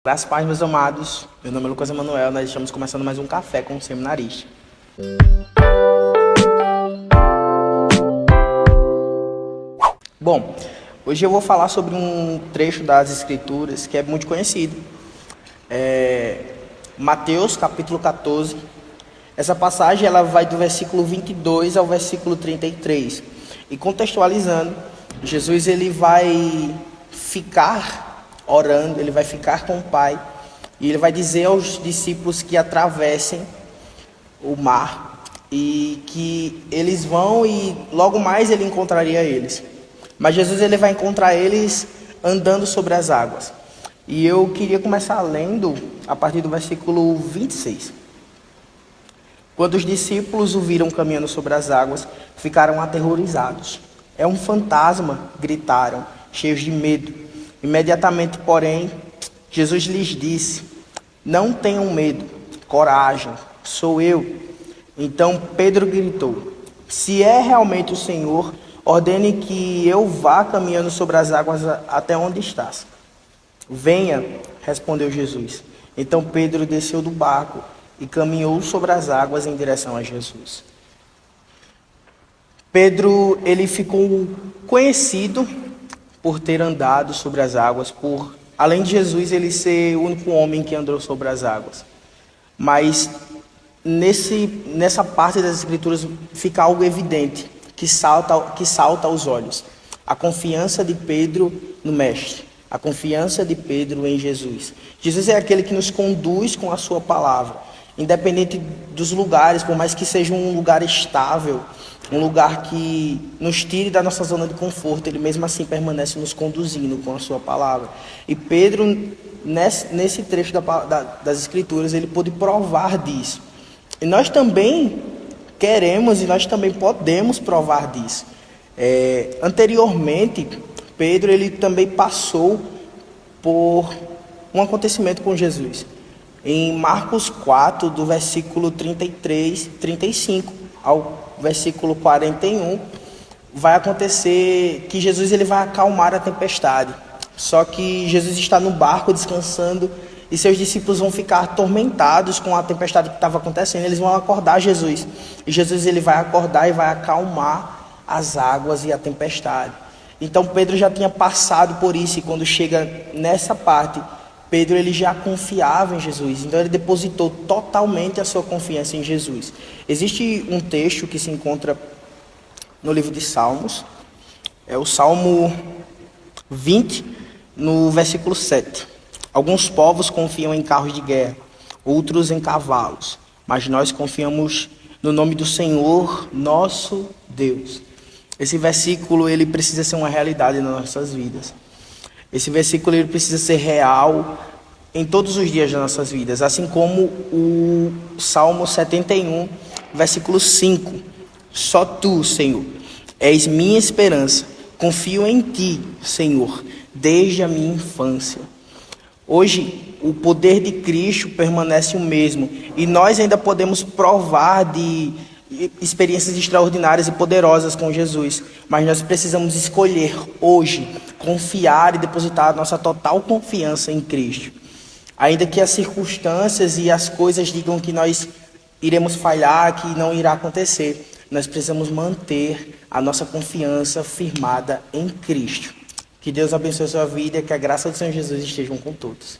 Graças a Deus, meus amados. Meu nome é Lucas Emanuel. Nós estamos começando mais um café com o seminarista. Bom, hoje eu vou falar sobre um trecho das Escrituras que é muito conhecido. Mateus, capítulo 14. Essa passagem ela vai do versículo 22 ao versículo 33. E contextualizando, Jesus ele vai ficar orando, ele vai ficar com o Pai, e ele vai dizer aos discípulos que atravessem o mar, e que eles vão e logo mais ele encontraria eles. Mas Jesus ele vai encontrar eles andando sobre as águas. E eu queria começar lendo a partir do versículo 26. Quando os discípulos o viram caminhando sobre as águas, ficaram aterrorizados. É um fantasma, gritaram, cheios de medo. Imediatamente, porém, Jesus lhes disse: não tenham medo, coragem, sou eu. Então Pedro gritou: se é realmente o Senhor, ordene que eu vá caminhando sobre as águas até onde estás. Venha, respondeu Jesus. Então Pedro desceu do barco e caminhou sobre as águas em direção a Jesus. Pedro, ele ficou conhecido por ter andado sobre as águas, por, além de Jesus, ele ser o único homem que andou sobre as águas. Mas nessa parte das Escrituras fica algo evidente, que salta aos olhos. A confiança de Pedro no Mestre, a confiança de Pedro em Jesus. Jesus é aquele que nos conduz com a sua palavra, independente dos lugares, por mais que seja um lugar estável, um lugar que nos tire da nossa zona de conforto, ele mesmo assim permanece nos conduzindo com a sua palavra. E Pedro, nesse trecho das Escrituras, ele pôde provar disso. E nós também queremos e nós também podemos provar disso. Anteriormente, Pedro ele também passou por um acontecimento com Jesus. Em Marcos 4, do versículo 33, 35 ao versículo 41, vai acontecer que Jesus ele vai acalmar a tempestade. Só que Jesus está no barco descansando e seus discípulos vão ficar atormentados com a tempestade que estava acontecendo. Eles vão acordar Jesus. E Jesus ele vai acordar e vai acalmar as águas e a tempestade. Então Pedro já tinha passado por isso, e quando chega nessa parte, Pedro ele já confiava em Jesus, então ele depositou totalmente a sua confiança em Jesus. Existe um texto que se encontra no livro de Salmos, é o Salmo 20, no versículo 7. Alguns povos confiam em carros de guerra, outros em cavalos, mas nós confiamos no nome do Senhor, nosso Deus. Esse versículo ele precisa ser uma realidade nas nossas vidas. Esse versículo ele precisa ser real em todos os dias das nossas vidas, assim como o Salmo 71, versículo 5. Só tu, Senhor, és minha esperança. Confio em ti, Senhor, desde a minha infância. Hoje, o poder de Cristo permanece o mesmo e nós ainda podemos provar de experiências extraordinárias e poderosas com Jesus, mas nós precisamos escolher hoje confiar e depositar a nossa total confiança em Cristo. Ainda que as circunstâncias e as coisas digam que nós iremos falhar, que não irá acontecer, nós precisamos manter a nossa confiança firmada em Cristo. Que Deus abençoe a sua vida e que a graça do Senhor Jesus esteja com todos.